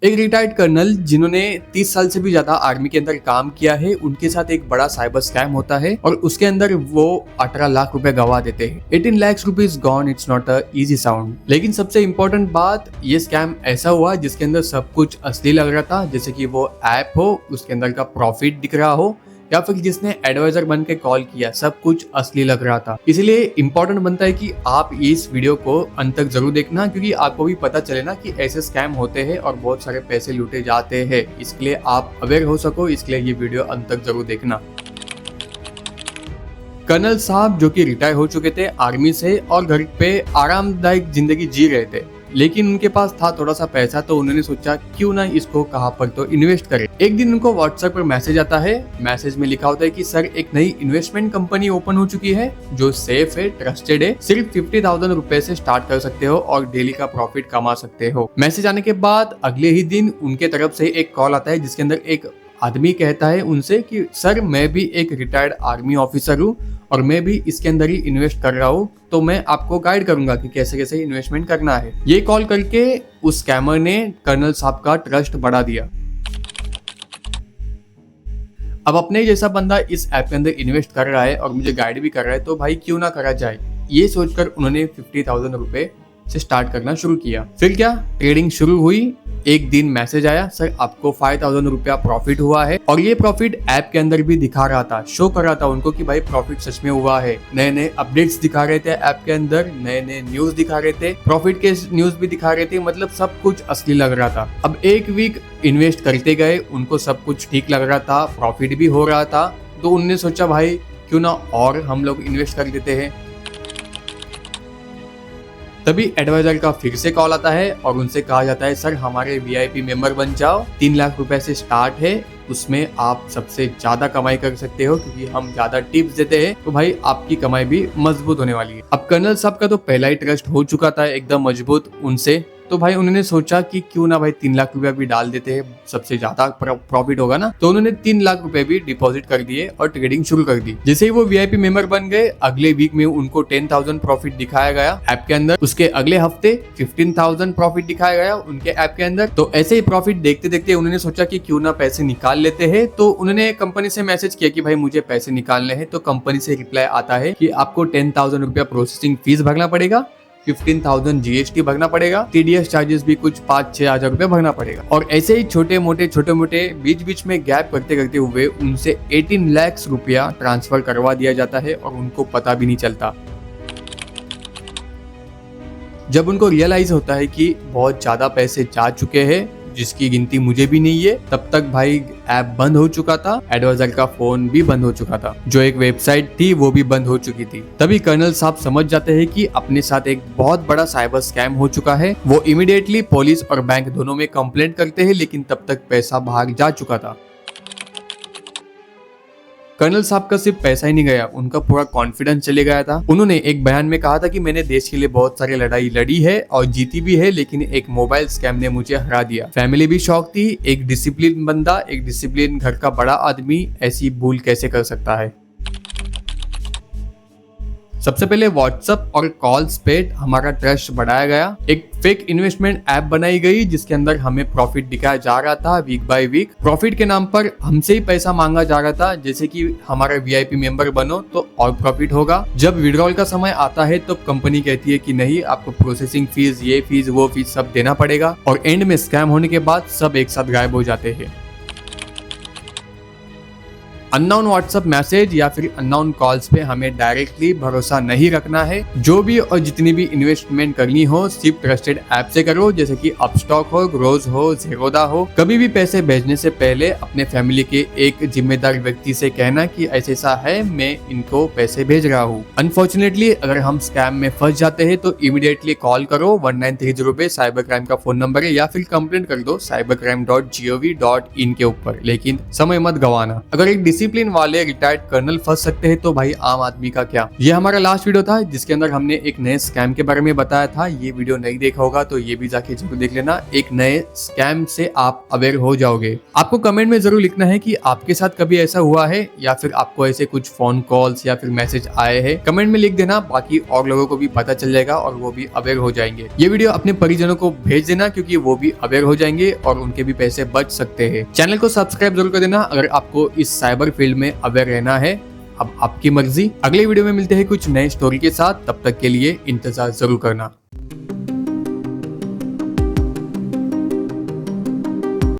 एक retired colonel जिन्होंने 30 साल से भी ज्यादा आर्मी के अंदर काम किया है, उनके साथ एक बड़ा साइबर स्कैम होता है और उसके अंदर वो 18 लाख रुपए गवा देते हैं। 18 lakh rupees gone, it's not a easy sound. लेकिन सबसे इम्पोर्टेंट बात, ये स्कैम ऐसा हुआ जिसके अंदर सब कुछ असली लग रहा था, जैसे कि वो ऐप हो, उसके अंदर का प्रॉफिट दिख रहा हो, या फिर जिसने एडवाइजर बन के कॉल किया, सब कुछ असली लग रहा था। इसलिए इम्पोर्टेंट बनता है कि आप इस वीडियो को अंत तक जरूर देखना, क्योंकि आपको भी पता चले ना कि ऐसे स्कैम होते हैं और बहुत सारे पैसे लूटे जाते हैं। इसके लिए आप अवेयर हो सको, इसलिए ये वीडियो अंत तक जरूर देखना। कर्नल साहब जो कि रिटायर हो चुके थे आर्मी से और घर पे आरामदायक जिंदगी जी रहे थे, लेकिन उनके पास था थोड़ा सा पैसा, तो उन्होंने सोचा क्यों ना इसको कहाँ पर तो इन्वेस्ट करें। एक दिन उनको व्हाट्सएप पर मैसेज आता है। मैसेज में लिखा होता है कि सर, एक नई इन्वेस्टमेंट कंपनी ओपन हो चुकी है जो सेफ है, ट्रस्टेड है, सिर्फ 50,000 रुपए से स्टार्ट कर सकते हो और डेली का प्रॉफिट कमा सकते हो। मैसेज आने के बाद अगले ही दिन उनके तरफ से एक कॉल आता है, जिसके अंदर एक आदमी कहता है उनसे कि सर, मैं भी एक रिटायर्ड आर्मी ऑफिसर हूँ और मैं भी इसके अंदर ही इन्वेस्ट कर रहा हूँ, तो मैं आपको गाइड करूंगा कि कैसे कैसे इन्वेस्टमेंट करना है। ये कॉल करके उस स्कैमर ने कर्नल साहब का ट्रस्ट बढ़ा दिया। अब अपने जैसा बंदा इस ऐप के अंदर इन्वेस्ट कर रहा है और मुझे गाइड भी कर रहा है, तो भाई क्यों ना करा जाए। ये सोचकर उन्होंने 50,000 रुपए से स्टार्ट करना शुरू किया। फिर क्या, ट्रेडिंग शुरू हुई। एक दिन मैसेज आया, सर आपको 5,000 रुपया प्रॉफिट हुआ है, और ये प्रॉफिट ऐप के अंदर भी दिखा रहा था, शो कर रहा था उनको कि भाई प्रॉफिट सच में हुआ है। नए नए अपडेट्स दिखा रहे थे ऐप के अंदर, नए नए न्यूज दिखा रहे थे, प्रॉफिट के न्यूज भी दिखा रहे थे, मतलब सब कुछ असली लग रहा था। अब एक वीक इन्वेस्ट करते गए, उनको सब कुछ ठीक लग रहा था, प्रॉफिट भी हो रहा था, तो उन्होंने सोचा भाई क्यों ना और हम लोग इन्वेस्ट कर देते हैं। तभी एडवाइजर का फिर से कॉल आता है और उनसे कहा जाता है, सर हमारे वीआईपी मेंबर बन जाओ, 3 लाख रुपए से स्टार्ट है, उसमें आप सबसे ज्यादा कमाई कर सकते हो क्योंकि हम ज्यादा टिप्स देते हैं, तो भाई आपकी कमाई भी मजबूत होने वाली है। अब कर्नल साहब का तो पहला ही ट्रस्ट हो चुका था एकदम मजबूत उनसे, तो भाई उन्होंने सोचा कि क्यों ना भाई 3 लाख रुपया भी डाल देते हैं, सबसे ज्यादा प्रॉफिट होगा ना। तो उन्होंने 3 लाख रुपए भी डिपॉजिट कर दिए और ट्रेडिंग शुरू कर दी। जैसे ही वो वीआईपी मेंबर बन गए, अगले वीक में उनको 10,000 प्रॉफिट दिखाया गया ऐप के अंदर। उसके अगले हफ्ते 15,000 प्रॉफिट दिखाया गया उनके ऐप के अंदर। तो ऐसे ही प्रॉफिट देखते देखते उन्होंने सोचा कि क्यों ना पैसे निकाल लेते हैं। तो उन्होंने कंपनी से मैसेज किया कि भाई मुझे पैसे निकालने हैं। तो कंपनी से रिप्लाई आता है कि आपको 10,000 रुपया प्रोसेसिंग फीस भरना पड़ेगा, 15,000 जीएसटी भरना पड़ेगा, टीडीएस चार्जेस भी कुछ 5-6 हजार रुपए भरना पड़ेगा। और ऐसे ही छोटे मोटे बीच बीच में गैप करते करते हुए उनसे 18 लाख रुपया ट्रांसफर करवा दिया जाता है और उनको पता भी नहीं चलता। जब उनको रियलाइज होता है कि बहुत ज्यादा पैसे जा चुके हैं, जिसकी गिनती मुझे भी नहीं है, तब तक भाई ऐप बंद हो चुका था, एडवाइजर का फोन भी बंद हो चुका था, जो एक वेबसाइट थी वो भी बंद हो चुकी थी। तभी कर्नल साहब समझ जाते हैं कि अपने साथ एक बहुत बड़ा साइबर स्कैम हो चुका है। वो इमीडिएटली पुलिस और बैंक दोनों में कंप्लेंट करते हैं, लेकिन तब तक पैसा बाहर जा चुका था। कर्नल साहब का सिर्फ पैसा ही नहीं गया, उनका पूरा कॉन्फिडेंस चले गया था। उन्होंने एक बयान में कहा था कि मैंने देश के लिए बहुत सारी लड़ाई लड़ी है और जीती भी है, लेकिन एक मोबाइल स्कैम ने मुझे हरा दिया। फैमिली भी शॉक थी, एक डिसिप्लिन बंदा, एक डिसिप्लिन घर का बड़ा आदमी ऐसी भूल कैसे कर सकता है। सबसे पहले व्हाट्सएप और कॉल्स पे हमारा ट्रस्ट बढ़ाया गया। एक फेक इन्वेस्टमेंट ऐप बनाई गई जिसके अंदर हमें प्रॉफिट दिखाया जा रहा था वीक बाय वीक। प्रॉफिट के नाम पर हमसे ही पैसा मांगा जा रहा था, जैसे कि हमारा वीआईपी मेंबर बनो तो और प्रॉफिट होगा। जब विड्रॉल का समय आता है तो कंपनी कहती है कि नहीं, आपको प्रोसेसिंग फीस, ये फीस, वो फीस सब देना पड़ेगा, और एंड में स्कैम होने के बाद सब एक साथ गायब हो जाते हैं। अननोन व्हाट्सएप मैसेज या फिर अननोन कॉल्स पे हमें डायरेक्टली भरोसा नहीं रखना है। जो भी और जितनी भी इन्वेस्टमेंट करनी हो सिर्फ ट्रस्टेड ऐप से करो, जैसे कि अपस्टॉक हो, ग्रोज हो, ज़ेरोदा हो। कभी भी पैसे भेजने से पहले अपने फैमिली के एक जिम्मेदार व्यक्ति से कहना कि ऐसा ऐसा है, मैं इनको पैसे भेज रहा हूँ। अनफॉर्चुनेटली अगर हम स्कैम में फंस जाते हैं तो इमीडिएटली कॉल करो 1930 पे, साइबर क्राइम का फोन नंबर है, या फिर कंप्लेंट कर दो cybercrime.gov.in के ऊपर। लेकिन समय मत गवाना। अगर एक डिसिप्लिन वाले रिटायर्ड कर्नल फंस सकते हैं तो भाई आम आदमी का क्या। ये हमारा लास्ट वीडियो था जिसके अंदर हमने एक नए स्कैम के बारे में बताया था। ये वीडियो नहीं देखा होगा तो ये भी जाके जरूर देख लेना। एक नए स्कैम से आप अवेयर हो जाओगे। आपको कमेंट में जरूर लिखना है कि आपके साथ कभी ऐसा हुआ है या फिर आपको ऐसे कुछ फोन कॉल्स या फिर मैसेज आए हैं। कमेंट में लिख देना, बाकी और लोगों को भी पता चल जाएगा और वो भी अवेयर हो जाएंगे। ये वीडियो अपने परिजनों को भेज देना क्योंकि वो भी अवेयर हो जाएंगे और उनके भी पैसे बच सकते हैं। चैनल को सब्सक्राइब जरूर कर देना अगर आपको इस साइबर फील्ड में अवेयर रहना है। अब आपकी मर्जी। अगले वीडियो में मिलते हैं कुछ नए स्टोरी के साथ, तब तक के लिए इंतजार जरूर करना।